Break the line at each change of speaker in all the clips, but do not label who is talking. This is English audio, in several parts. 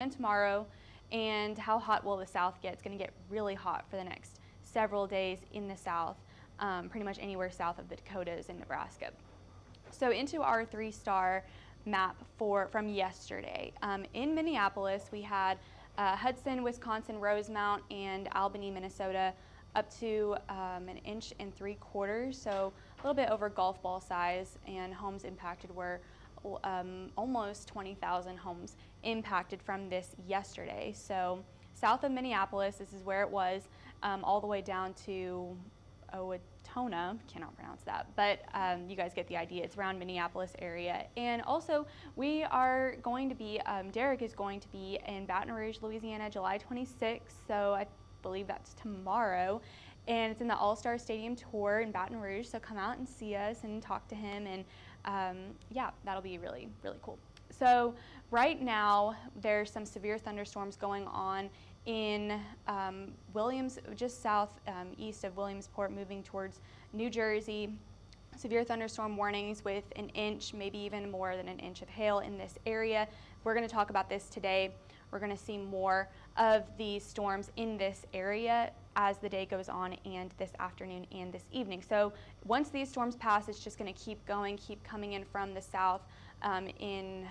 and tomorrow, and how hot will the south get? It's going to get really hot for the next several days in the south, pretty much anywhere south of the Dakotas in Nebraska. So into our 3-star map from yesterday. In Minneapolis, we had Hudson, Wisconsin, Rosemount, and Albany, Minnesota, up to 1 3/4 inches, so a little bit over golf ball size, and homes impacted were almost 20,000 homes impacted from this yesterday. So south of Minneapolis, this is where it was, all the way down to Owatonna, cannot pronounce that, but you guys get the idea. It's around Minneapolis area. And also we are going to be, Derek is going to be in Baton Rouge, Louisiana, July 26th, so I believe that's tomorrow, and it's in the All-Star Stadium Tour in Baton Rouge, so come out and see us and talk to him, and yeah, that'll be really, really cool. So right now there's some severe thunderstorms going on in just east of Williamsport, moving towards New Jersey. Severe thunderstorm warnings with 1 inch, maybe even more than 1 inch of hail in this area. We're going to talk about this today. We're going to see more of these storms in this area as the day goes on, and this afternoon and this evening. So once these storms pass, it's just going to keep going, keep coming in from the south in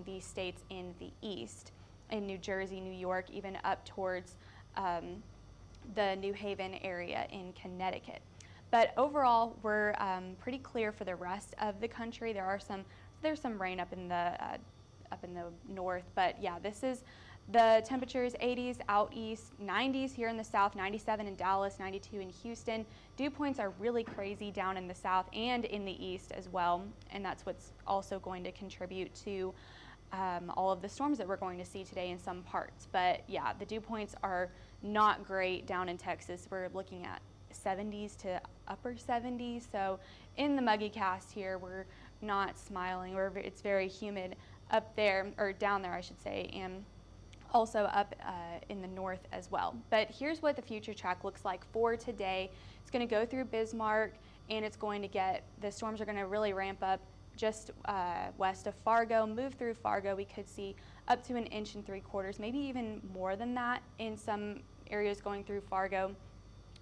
these states in the east, in New Jersey, New York, even up towards the New Haven area in Connecticut. But overall, we're pretty clear for the rest of the country. There's some rain up in the north, but yeah, this is the temperatures: 80s out east, 90s here in the south, 97 in Dallas, 92 in Houston. Dew points are really crazy down in the south and in the east as well, and that's what's also going to contribute to all of the storms that we're going to see today in some parts. But yeah, the dew points are not great down in Texas. We're looking at 70s to upper 70s, so in the muggy cast here, we're not smiling. It's very humid up there, or down there I should say, and also up in the north as well. But here's what the future track looks like for today. It's going to go through Bismarck, and it's going to the storms are going to really ramp up just west of Fargo, move through Fargo. We could see up to 1 3/4 inches, maybe even more than that in some areas going through Fargo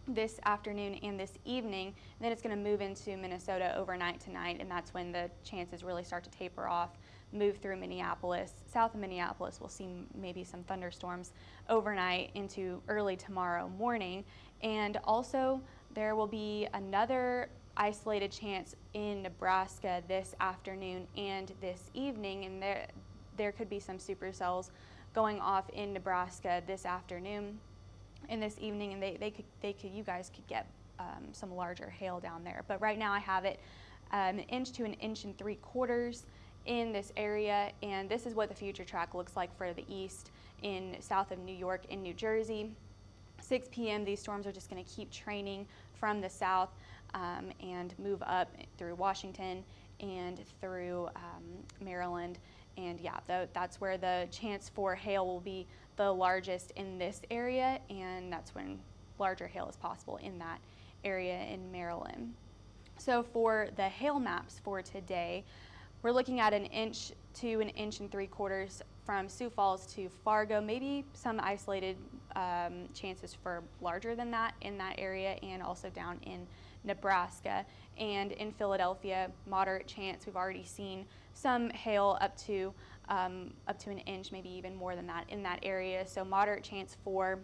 this afternoon and this evening. And then it's going to move into Minnesota overnight tonight, and that's when the chances really start to taper off, move through Minneapolis. South of Minneapolis, we'll see maybe some thunderstorms overnight into early tomorrow morning. And also there will be another isolated chance in Nebraska this afternoon and this evening, and there could be some supercells going off in Nebraska this afternoon and this evening, and you guys could get some larger hail down there. But right now I have it 1 inch to 1 3/4 inches in this area, and this is what the future track looks like for the east in south of New York and New Jersey. 6 p.m. these storms are just going to keep training from the south and move up through Washington and through Maryland, and yeah, that's where the chance for hail will be the largest in this area, and that's when larger hail is possible in that area in Maryland. So for the hail maps for today, we're looking at 1 inch to 1 3/4 inches from Sioux Falls to Fargo, maybe some isolated chances for larger than that in that area, and also down in Nebraska. And in Philadelphia, moderate chance. We've already seen some hail up to 1 inch, maybe even more than that in that area. So moderate chance for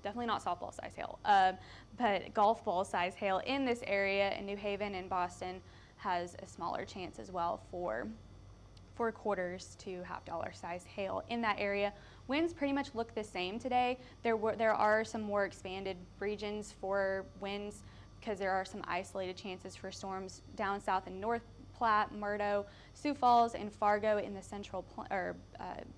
definitely not softball size hail, but golf ball size hail in this area. In New Haven and Boston has a smaller chance as well for quarters to $half size hail in that area. Winds pretty much look the same today. There are some more expanded regions for winds because there are some isolated chances for storms down south in North Platte, Murdo, Sioux Falls, and Fargo in the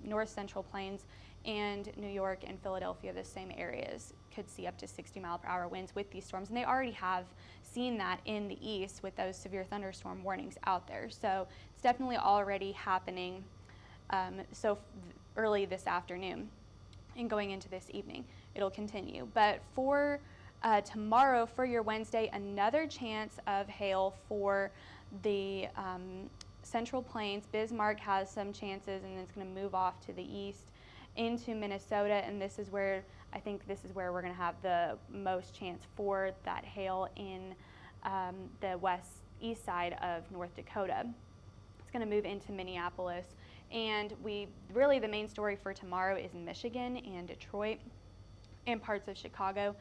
north central plains, and New York and Philadelphia, the same areas, could see up to 60-mile-per-hour winds with these storms, and they already have seen that in the east with those severe thunderstorm warnings out there. So it's definitely already happening so early this afternoon and going into this evening. It'll continue. But for tomorrow, for your Wednesday, another chance of hail for the Central Plains, Bismarck has some chances, and it's going to move off to the east into Minnesota, and this is where I think this is where we're going to have the most chance for that hail in the east side of North Dakota. It's going to move into Minneapolis, and really the main story for tomorrow is Michigan and Detroit and parts of Chicago.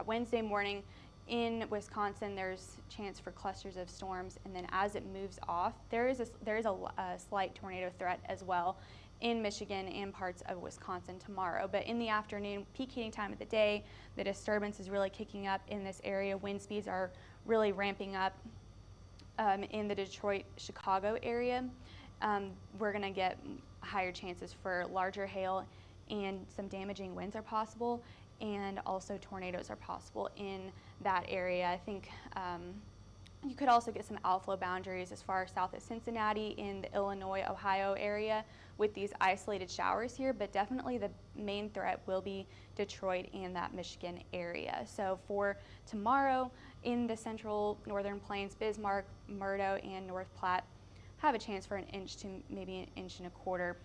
Wednesday morning in Wisconsin, there's chance for clusters of storms, and then as it moves off, there is a slight tornado threat as well in Michigan and parts of Wisconsin tomorrow. But in the afternoon, peak heating time of the day, the disturbance is really kicking up in this area. Wind speeds are really ramping up in the Detroit, Chicago area. We're going to get higher chances for larger hail, and some damaging winds are possible, and also tornadoes are possible in that area. I think you could also get some outflow boundaries as far south as Cincinnati in the Illinois, Ohio area with these isolated showers here, but definitely the main threat will be Detroit and that Michigan area. So for tomorrow in the central northern plains, Bismarck, Murdo, and North Platte have a chance for an inch to maybe an inch and a quarter.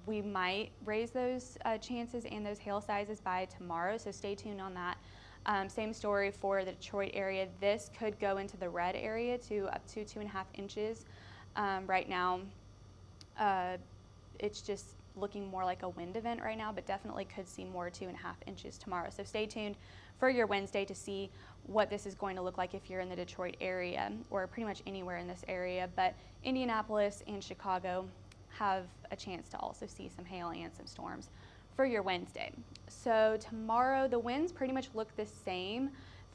We might raise those chances and those hail sizes by tomorrow, so stay tuned on that. Same story for the Detroit area. This could go into the red area to up to 2.5 inches. Right now, it's just looking more like a wind event right now, but definitely could see more 2.5 inches tomorrow. So stay tuned for your Wednesday to see what this is going to look like if you're in the Detroit area or pretty much anywhere in this area. But Indianapolis and Chicago have a chance to also see some hail and some storms for your Wednesday. So tomorrow the winds pretty much look the same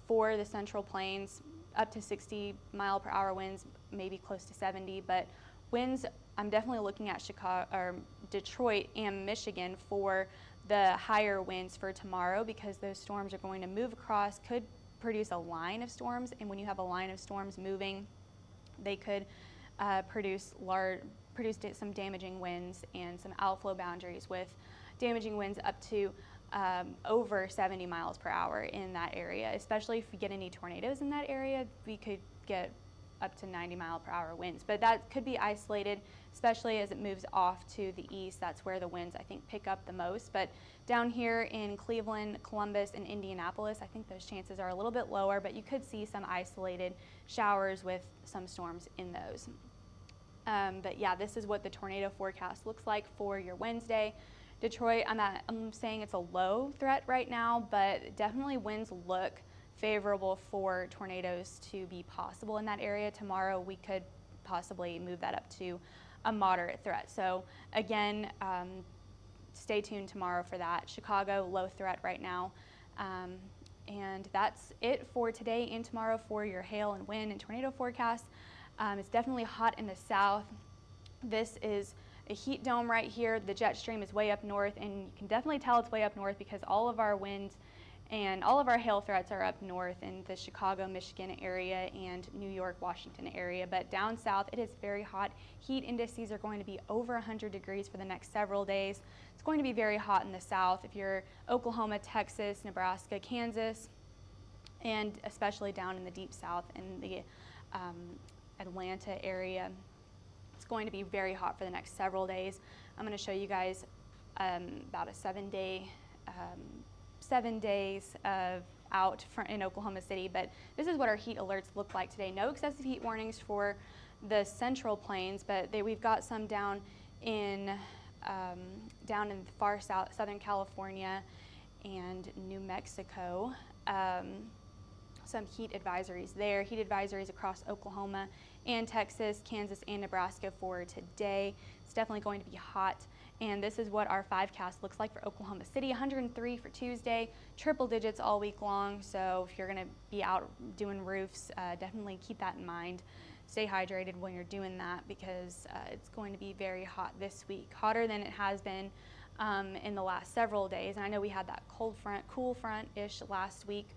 for the Central Plains, up to 60 mile per hour winds, maybe close to 70, but winds, I'm definitely looking at Detroit and Michigan for the higher winds for tomorrow, because those storms are going to move across, could produce a line of storms, and when you have a line of storms moving, they could produce some damaging winds and some outflow boundaries with damaging winds up to over 70 miles per hour in that area. Especially if we get any tornadoes in that area, we could get up to 90 mile per hour winds. But that could be isolated, especially as it moves off to the east. That's where the winds, I think, pick up the most. But down here in Cleveland, Columbus, and Indianapolis, I think those chances are a little bit lower, but you could see some isolated showers with some storms in those. But yeah, this is what the tornado forecast looks like for your Wednesday. Detroit, I'm saying it's a low threat right now, but definitely winds look favorable for tornadoes to be possible in that area. Tomorrow we could possibly move that up to a moderate threat. So again, stay tuned tomorrow for that. Chicago, low threat right now. And that's it for today and tomorrow for your hail and wind and tornado forecast. It's definitely hot in the south. This is a heat dome right here. The jet stream is way up north, and you can definitely tell it's way up north because all of our winds and all of our hail threats are up north in the Chicago, Michigan area and New York, Washington area. But down south, it is very hot. Heat indices are going to be over 100 degrees for the next several days. It's going to be very hot in the south. If you're Oklahoma, Texas, Nebraska, Kansas, and especially down in the deep south in the Atlanta area, it's going to be very hot for the next several days. I'm going to show you guys about a 7 days of out in Oklahoma City, but this is what our heat alerts look like today. No excessive heat warnings for the Central Plains, but we've got some down in far south, Southern California and New Mexico. Some heat advisories there. Heat advisories across Oklahoma and Texas, Kansas, and Nebraska for today. It's definitely going to be hot. And this is what our 5cast looks like for Oklahoma City. 103 for Tuesday, triple digits all week long. So if you're going to be out doing roofs, definitely keep that in mind. Stay hydrated when you're doing that because it's going to be very hot this week, hotter than it has been in the last several days. And I know we had that cool front-ish last week.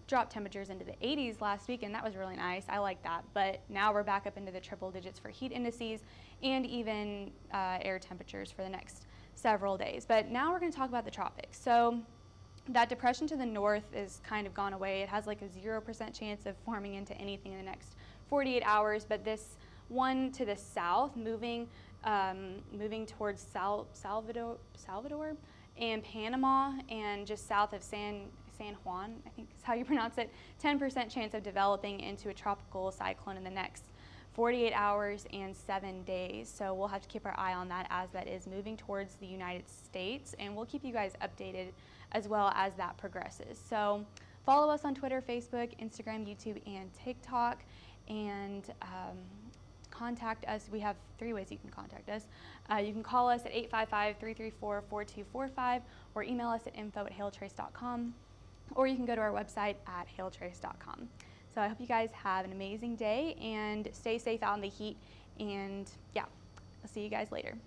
Dropped temperatures into the 80s last week, and that was really nice. I like that. But now we're back up into the triple digits for heat indices and even air temperatures for the next several days. But now we're going to talk about the tropics. So that depression to the north is kind of gone away. It has like a 0% chance of forming into anything in the next 48 hours, but this one to the south, moving towards Salvador and Panama, and just south of San Juan, I think is how you pronounce it, 10% chance of developing into a tropical cyclone in the next 48 hours and 7 days. So we'll have to keep our eye on that as that is moving towards the United States, and we'll keep you guys updated as well as that progresses. So follow us on Twitter, Facebook, Instagram, YouTube, and TikTok, and contact us. We have 3 ways you can contact us. You can call us at 855-334-4245, or email us at info@hailtrace.com, or you can go to our website at hailtrace.com. So I hope you guys have an amazing day and stay safe out in the heat, and yeah, I'll see you guys later.